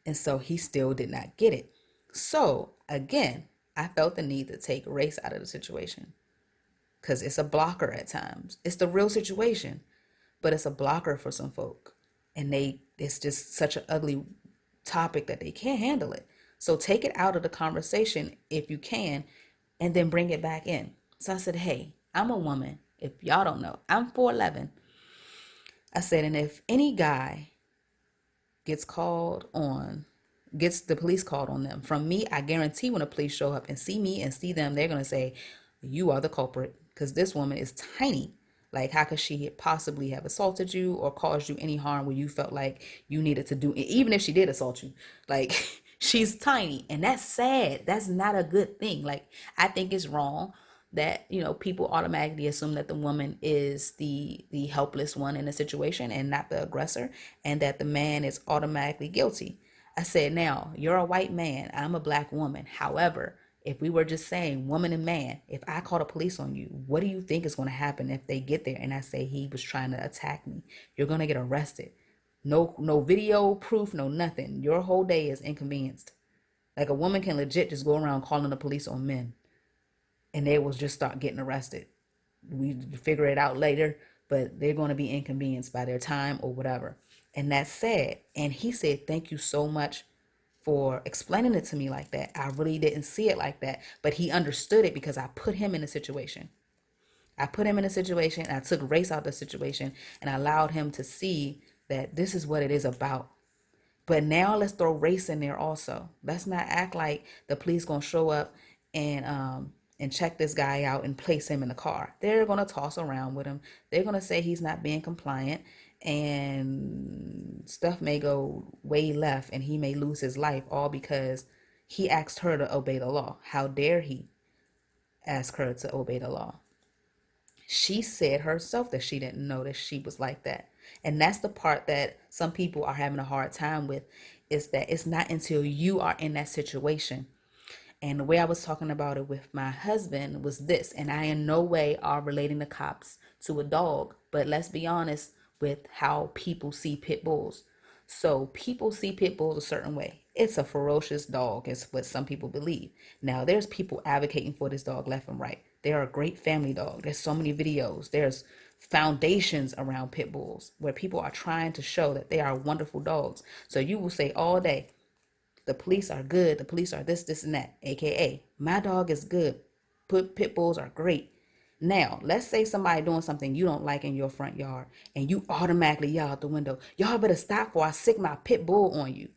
And so he still did not get it. So again, I felt the need to take race out of the situation because it's a blocker at times. It's the real situation, but it's a blocker for some folk. And it's just such an ugly topic that they can't handle it. So take it out of the conversation if you can, and then bring it back in. So I said, hey, I'm a woman. If y'all don't know, I'm 4'11". I said, and if any guy gets the police called on them from me, I guarantee when the police show up and see me and see them, they're going to say, you are the culprit, because this woman is tiny. Like, how could she possibly have assaulted you or caused you any harm where you felt like you needed to do it, even if she did assault you? Like, she's tiny, and that's sad. That's not a good thing. Like, I think it's wrong that, people automatically assume that the woman is the helpless one in the situation and not the aggressor, and that the man is automatically guilty. I said, now, you're a white man, I'm a black woman. However, if we were just saying woman and man, if I call the police on you, what do you think is going to happen if they get there and I say he was trying to attack me? You're going to get arrested. No video proof, no nothing. Your whole day is inconvenienced. Like, a woman can legit just go around calling the police on men and they will just start getting arrested. We figure it out later, but they're going to be inconvenienced by their time or whatever. And that's sad. And he said, thank you so much for explaining it to me like that. I really didn't see it like that, but he understood it because I put him in a situation. I put him in a situation, and I took race out of the situation, and I allowed him to see that this is what it is about. But now let's throw race in there also. Let's not act like the police gonna show up and check this guy out and place him in the car. They're gonna toss around with him. They're gonna say he's not being compliant, and stuff may go way left, and he may lose his life, all because he asked her to obey the law. How dare he ask her to obey the law? She said herself that she didn't know that she was like that. And that's the part that some people are having a hard time with, is that it's not until you are in that situation. And the way I was talking about it with my husband was this, and I in no way are relating the cops to a dog, but let's be honest with how people see pit bulls. So people see pit bulls a certain way. It's a ferocious dog, is what some people believe. Now, there's people advocating for this dog left and right. They're a great family dog. There's so many videos. There's foundations around pit bulls where people are trying to show that they are wonderful dogs. So you will say all day, the police are good, the police are this, and that, aka my dog is good. Pit bulls are great. Now, let's say somebody doing something you don't like in your front yard, and you automatically yell out the window, y'all better stop before I sick my pit bull on you.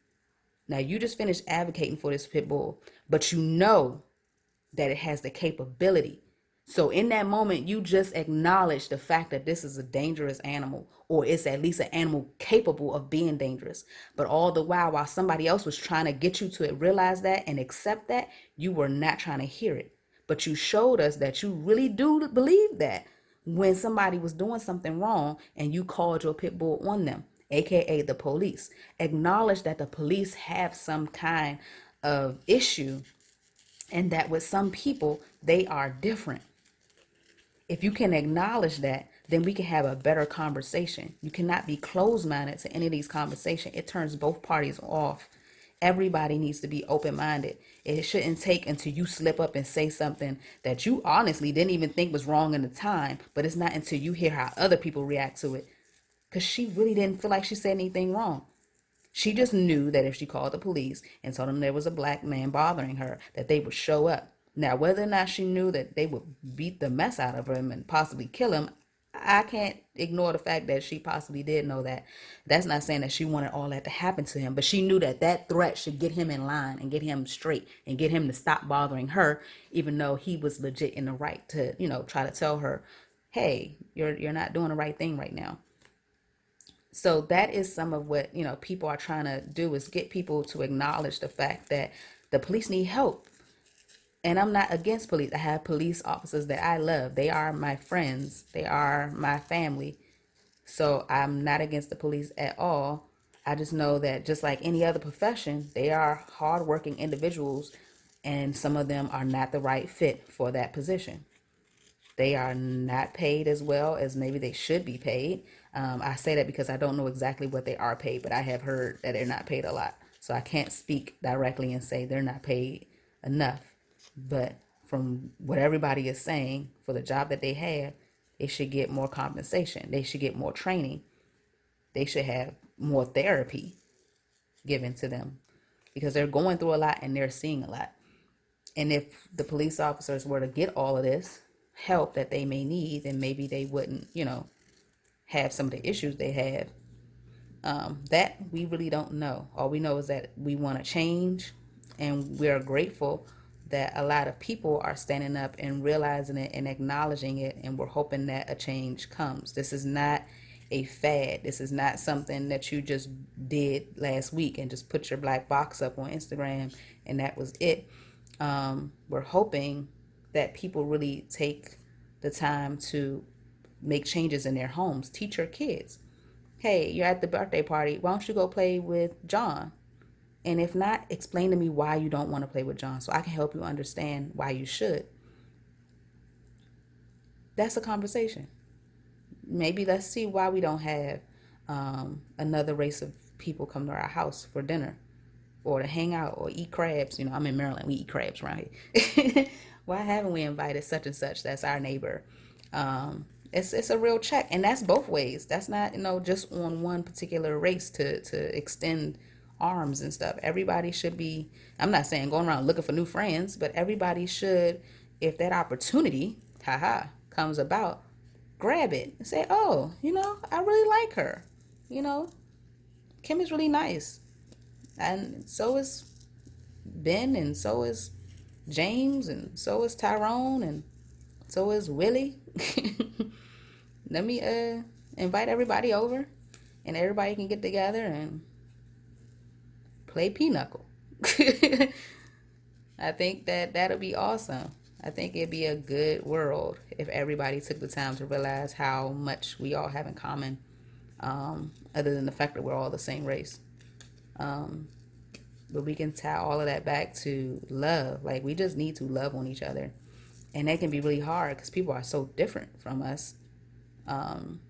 Now, you just finished advocating for this pit bull, but you know that it has the capability. So in that moment, you just acknowledge the fact that this is a dangerous animal, or it's at least an animal capable of being dangerous. But all the while somebody else was trying to get you to realize that and accept that, you were not trying to hear it. But you showed us that you really do believe that when somebody was doing something wrong and you called your pit bull on them, aka the police. Acknowledge that the police have some kind of issue, and that with some people, they are different. If you can acknowledge that, then we can have a better conversation. You cannot be closed-minded to any of these conversations. It turns both parties off. Everybody needs to be open-minded. It shouldn't take until you slip up and say something that you honestly didn't even think was wrong in the time, but it's not until you hear how other people react to it. Because she really didn't feel like she said anything wrong. She just knew that if she called the police and told them there was a black man bothering her, that they would show up. Now, whether or not she knew that they would beat the mess out of him and possibly kill him, I can't ignore the fact that she possibly did know that. That's not saying that she wanted all that to happen to him, but she knew that that threat should get him in line and get him straight and get him to stop bothering her, even though he was legit in the right to, try to tell her, hey, you're not doing the right thing right now. So that is some of what, people are trying to do, is get people to acknowledge the fact that the police need help. And I'm not against police. I have police officers that I love. They are my friends. They are my family. So I'm not against the police at all. I just know that just like any other profession, they are hardworking individuals, and some of them are not the right fit for that position. They are not paid as well as maybe they should be paid. I say that because I don't know exactly what they are paid, but I have heard that they're not paid a lot. So I can't speak directly and say they're not paid enough. But from what everybody is saying, for the job that they have, they should get more compensation. They should get more training. They should have more therapy given to them because they're going through a lot and they're seeing a lot. And if the police officers were to get all of this help that they may need, then maybe they wouldn't, have some of the issues they have. That we really don't know. All we know is that we want to change, and we are grateful that a lot of people are standing up and realizing it and acknowledging it, and we're hoping that a change comes. This is not a fad. This is not something that you just did last week and just put your black box up on Instagram and that was it. We're hoping that people really take the time to make changes in their homes. Teach your kids, hey, you're at the birthday party, why don't you go play with John? And if not, explain to me why you don't want to play with John so I can help you understand why you should. That's a conversation. Maybe let's see why we don't have another race of people come to our house for dinner or to hang out or eat crabs. I'm in Maryland, we eat crabs around here. Why haven't we invited such and such that's our neighbor? It's a real check, and that's both ways. That's not just on one particular race to extend arms and stuff. Everybody should be, I'm not saying going around looking for new friends, but everybody should, if that opportunity comes about, grab it and say, oh, I really like her. Kim is really nice, and so is Ben, and so is James, and so is Tyrone, and so is Willie. Let me invite everybody over, and everybody can get together and play pinochle. I think that'll be awesome. I think it'd be a good world if everybody took the time to realize how much we all have in common, other than the fact that we're all the same race. But we can tie all of that back to love. Like, we just need to love on each other. And that can be really hard because people are so different from us.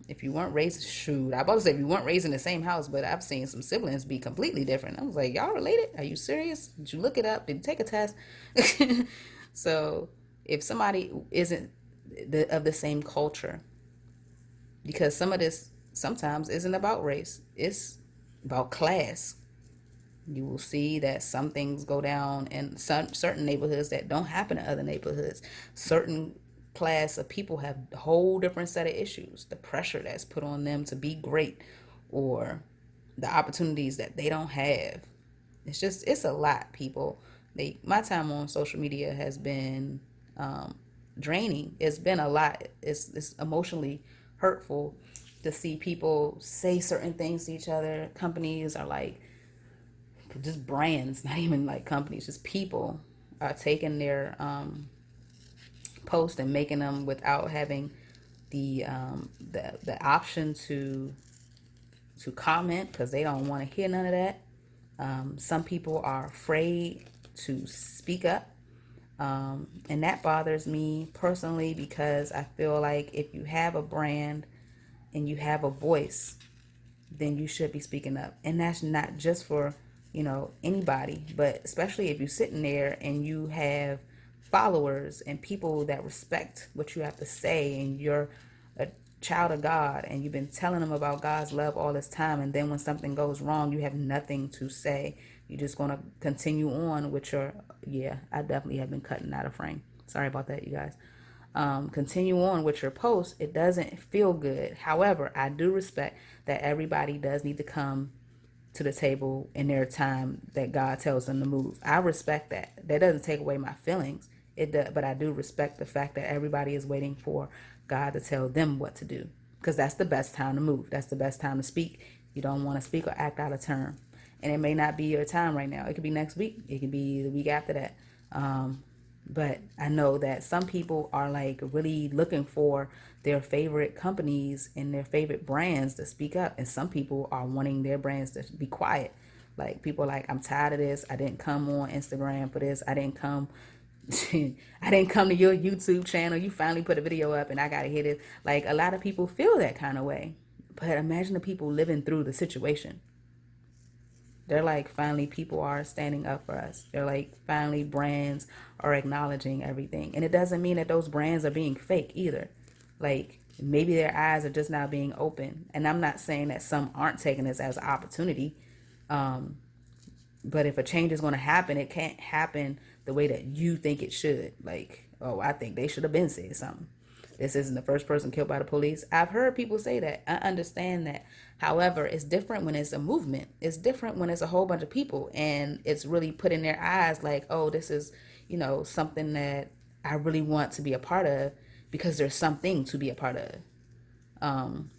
If you weren't raised, I'm about to say if you weren't raised in the same house, but I've seen some siblings be completely different. I was like, y'all related? Are you serious? Did you look it up? Did you take a test? So if somebody isn't of the same culture, because some of this sometimes isn't about race, it's about class. You will see that some things go down in certain neighborhoods that don't happen in other neighborhoods. Certain class of people have a whole different set of issues. The pressure that's put on them to be great, or the opportunities that they don't have. It's a lot, people. My time on social media has been draining. It's been a lot. It's emotionally hurtful to see people say certain things to each other. Companies are like, just brands, not even like companies, just people are taking their post and making them without having the option to comment, because they don't want to hear none of that. Some people are afraid to speak up, and that bothers me personally, because I feel like if you have a brand and you have a voice, then you should be speaking up. And that's not just for anybody, but especially if you're sitting there and you have followers and people that respect what you have to say, and you're a child of God and you've been telling them about God's love all this time, and then when something goes wrong, you have nothing to say. You're just going to continue on with your, I definitely have been cutting out of frame. Sorry about that, you guys. Continue on with your post. It doesn't feel good. However, I do respect that everybody does need to come to the table in their time that God tells them to move. I respect that. That doesn't take away my feelings. It does, but I do respect the fact that everybody is waiting for God to tell them what to do, because that's the best time to move. That's the best time to speak. You don't want to speak or act out of turn, and it may not be your time right now. It could be next week. It could be the week after that. But I know that some people are like really looking for their favorite companies and their favorite brands to speak up. And some people are wanting their brands to be quiet. Like, people are like, I'm tired of this. I didn't come on Instagram for this. I didn't come I didn't come to your YouTube channel. You finally put a video up and I got to hit it. Like, a lot of people feel that kind of way. But imagine the people living through the situation. They're like, finally people are standing up for us. They're like, finally brands are acknowledging everything. And it doesn't mean that those brands are being fake either. Like, maybe their eyes are just now being open. And I'm not saying that some aren't taking this as an opportunity. But if a change is going to happen, it can't happen the way that you think it should. Like, oh, I think they should have been said something. This isn't the first person killed by the police. I've heard people say that. I understand that. However, it's different when it's a movement. It's different when it's a whole bunch of people and it's really put in their eyes like, oh, this is, something that I really want to be a part of because there's something to be a part of. And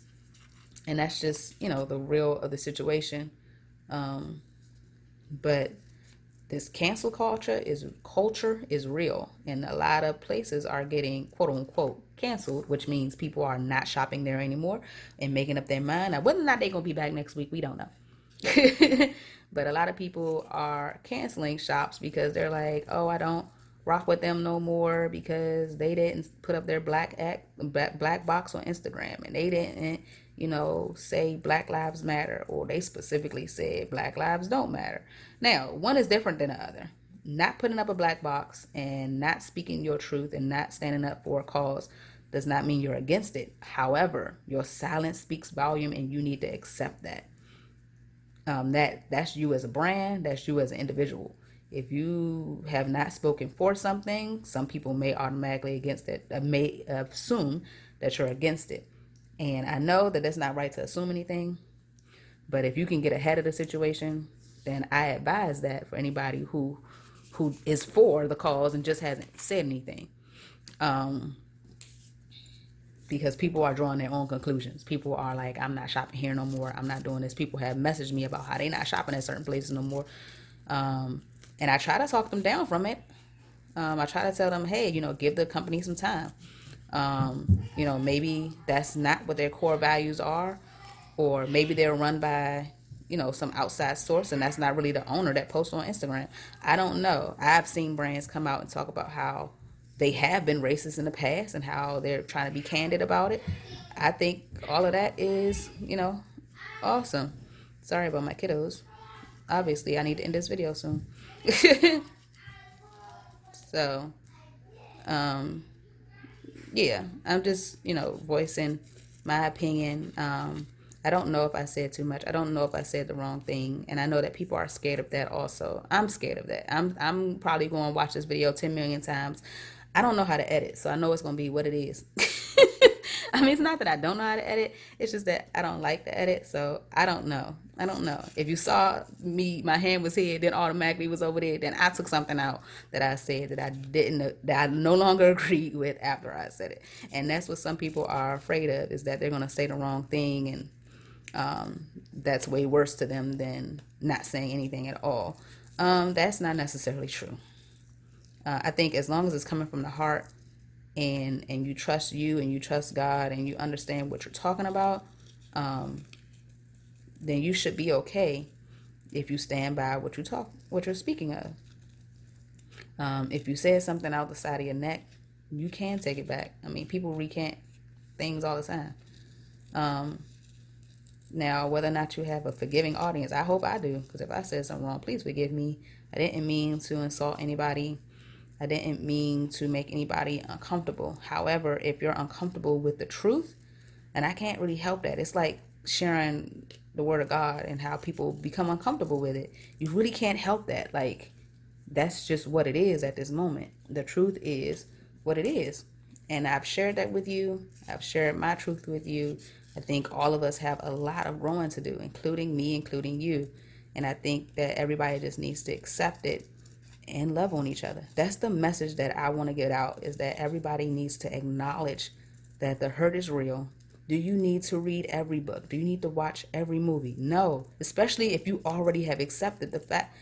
that's just, the real of the situation. But this cancel culture is real, and a lot of places are getting quote unquote canceled, which means people are not shopping there anymore and making up their mind. Now, whether or not they're gonna be back next week, we don't know. But a lot of people are canceling shops because they're like, oh, I don't rock with them no more because they didn't put up their black box on Instagram, and they didn't say Black Lives Matter, or they specifically said Black Lives don't matter. Now, one is different than the other. Not putting up a black box and not speaking your truth and not standing up for a cause does not mean you're against it. However, your silence speaks volume, and you need to accept that. That's you as a brand, that's you as an individual. If you have not spoken for something, some people may automatically against it, may assume that you're against it. And I know that that's not right to assume anything, but if you can get ahead of the situation, then I advise that for anybody who is for the cause and just hasn't said anything. Because people are drawing their own conclusions. People are like, I'm not shopping here no more. I'm not doing this. People have messaged me about how they're not shopping at certain places no more. And I try to talk them down from it. I try to tell them, hey, give the company some time. Maybe that's not what their core values are, or maybe they're run by, some outside source and that's not really the owner that posts on Instagram. I don't know. I've seen brands come out and talk about how they have been racist in the past and how they're trying to be candid about it. I think all of that is, awesome. Sorry about my kiddos. Obviously, I need to end this video soon. So, yeah, I'm just, voicing my opinion. I don't know if I said too much. I don't know if I said the wrong thing. And I know that people are scared of that also. I'm scared of that. I'm probably going to watch this video 10 million times. I don't know how to edit, so I know it's going to be what it is. I mean, it's not that I don't know how to edit. It's just that I don't like to edit, so I don't know. If you saw me, my hand was here, then automatically was over there, then I took something out that I said that I no longer agreed with after I said it. And that's what some people are afraid of, is that they're going to say the wrong thing, and that's way worse to them than not saying anything at all. That's not necessarily true. I think as long as it's coming from the heart, and you trust you and you trust God and you understand what you're talking about, then you should be okay if you stand by what you're speaking of. If you said something out the side of your neck, you can take it back. I mean, people recant things all the time. Now, whether or not you have a forgiving audience, I hope I do, because if I said something wrong, please forgive me. I didn't mean to insult anybody. I didn't mean to make anybody uncomfortable. However, if you're uncomfortable with the truth, and I can't really help that. It's like sharing the word of God and how people become uncomfortable with it. You really can't help that. Like, that's just what it is at this moment. The truth is what it is. And I've shared that with you. I've shared my truth with you. I think all of us have a lot of growing to do, including me, including you. And I think that everybody just needs to accept it and love on each other. That's the message that I want to get out, is that everybody needs to acknowledge that the hurt is real. Do you need to read every book? Do you need to watch every movie? No, especially if you already have accepted the fact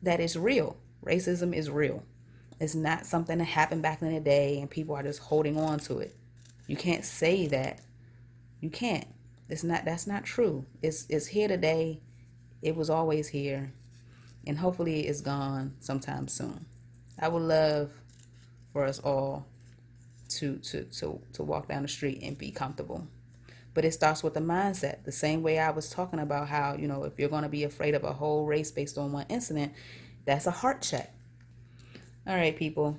that it's real. Racism is real. It's not something that happened back in the day and people are just holding on to it. You can't say that. You can't. That's not true. It's here today. It was always here. And hopefully it's gone sometime soon. I would love for us all to walk down the street and be comfortable. But it starts with the mindset. The same way I was talking about how, if you're going to be afraid of a whole race based on one incident, that's a heart check. All right, people.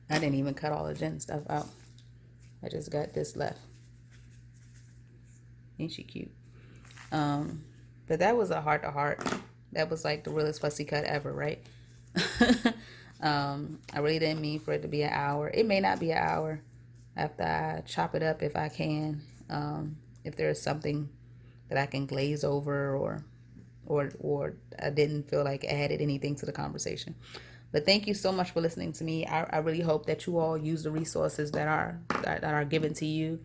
I didn't even cut all the gin stuff out. I just got this left. Ain't she cute? But that was a heart to heart. That was like the realest fussy cut ever, right? I really didn't mean for it to be an hour. It may not be an hour after I chop it up if I can. If there's something that I can glaze over or I didn't feel like it added anything to the conversation. But thank you so much for listening to me. I really hope that you all use the resources that are given to you.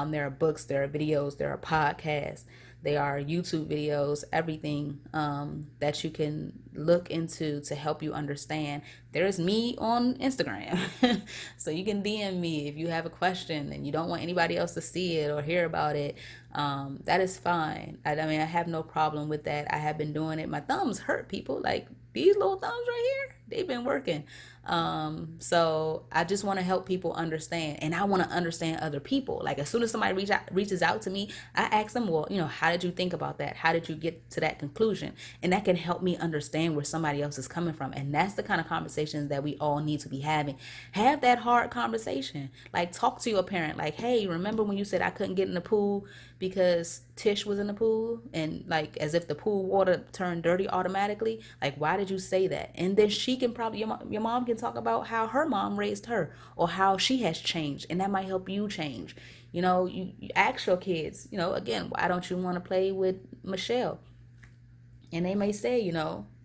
There are books, there are videos, there are podcasts, there are YouTube videos, everything that you can look into to help you understand. There's me on Instagram. So you can DM me if you have a question and you don't want anybody else to see it or hear about it. That is fine. I mean, I have no problem with that. I have been doing it. My thumbs hurt, people. Like these little thumbs right here, they've been working. So I just want to help people understand, and I want to understand other people. Like as soon as somebody reaches out to me, I ask them, well, how did you think about that? How did you get to that conclusion? And that can help me understand where somebody else is coming from. And that's the kind of conversations that we all need to be having. Have that hard conversation. Like talk to your parent. Like, hey, remember when you said I couldn't get in the pool because Tish was in the pool? And like as if the pool water turned dirty automatically. Like, why did you say that? And then she can probably, your mom can talk about how her mom raised her or how she has changed, and that might help you change. You ask your kids, again, why don't you want to play with Michelle? And they may say,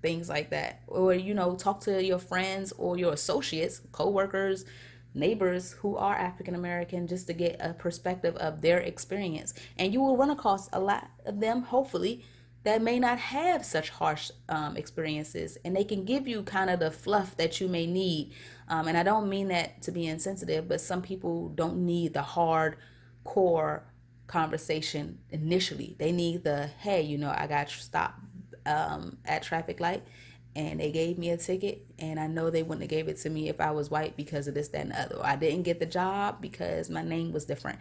things like that. Or, talk to your friends or your associates, co-workers, neighbors who are African American, just to get a perspective of their experience. And you will run across a lot of them, hopefully, that may not have such harsh experiences, and they can give you kind of the fluff that you may need. And I don't mean that to be insensitive, but some people don't need the hard core conversation initially. They need the, hey, I got stopped at traffic light and they gave me a ticket, and I know they wouldn't have gave it to me if I was white because of this, that, and the other. Or I didn't get the job because my name was different.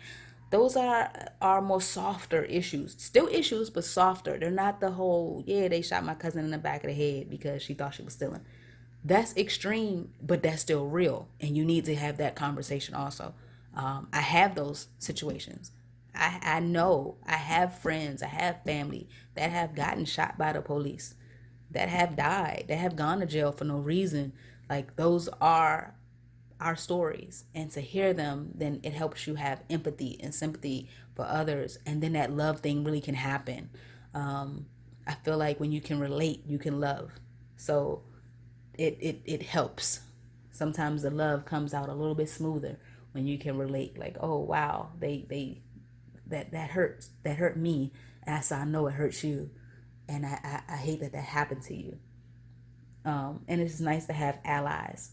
Those are more softer issues. Still issues, but softer. They're not the whole, yeah, they shot my cousin in the back of the head because she thought she was stealing. That's extreme, but that's still real. And you need to have that conversation also. I have those situations. I know I have friends, I have family that have gotten shot by the police, that have died, that have gone to jail for no reason. Like those are our stories, and to hear them, then it helps you have empathy and sympathy for others, and then that love thing really can happen. I feel like when you can relate, you can love. So it helps. Sometimes the love comes out a little bit smoother when you can relate. Like, oh wow, that hurts. That hurt me, and so I know it hurts you, and I hate that happened to you. And it's nice to have allies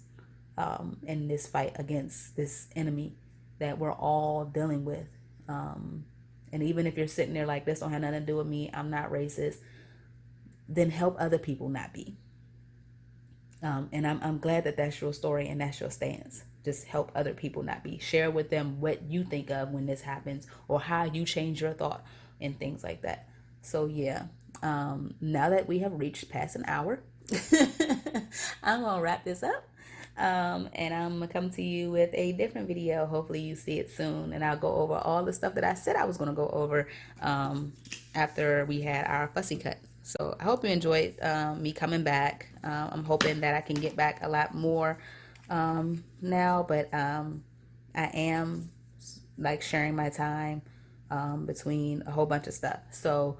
in this fight against this enemy that we're all dealing with. And even if you're sitting there like, this don't have nothing to do with me, I'm not racist, then help other people not be. And I'm glad that that's your story and that's your stance. Just help other people not be. Share with them what you think of when this happens, or how you change your thought and things like that. So yeah, now that we have reached past an hour, I'm gonna wrap this up. And I'm gonna come to you with a different video. Hopefully you see it soon, and I'll go over all the stuff that I said I was gonna go over after we had our fussy cut. So I hope you enjoyed me coming back. I'm hoping that I can get back a lot more now, but I am like sharing my time between a whole bunch of stuff. So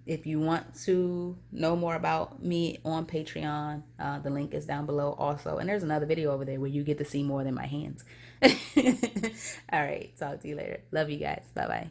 if you want to know more about me on Patreon, the link is down below also. And there's another video over there where you get to see more than my hands. All right, talk to you later. Love you guys. Bye-bye.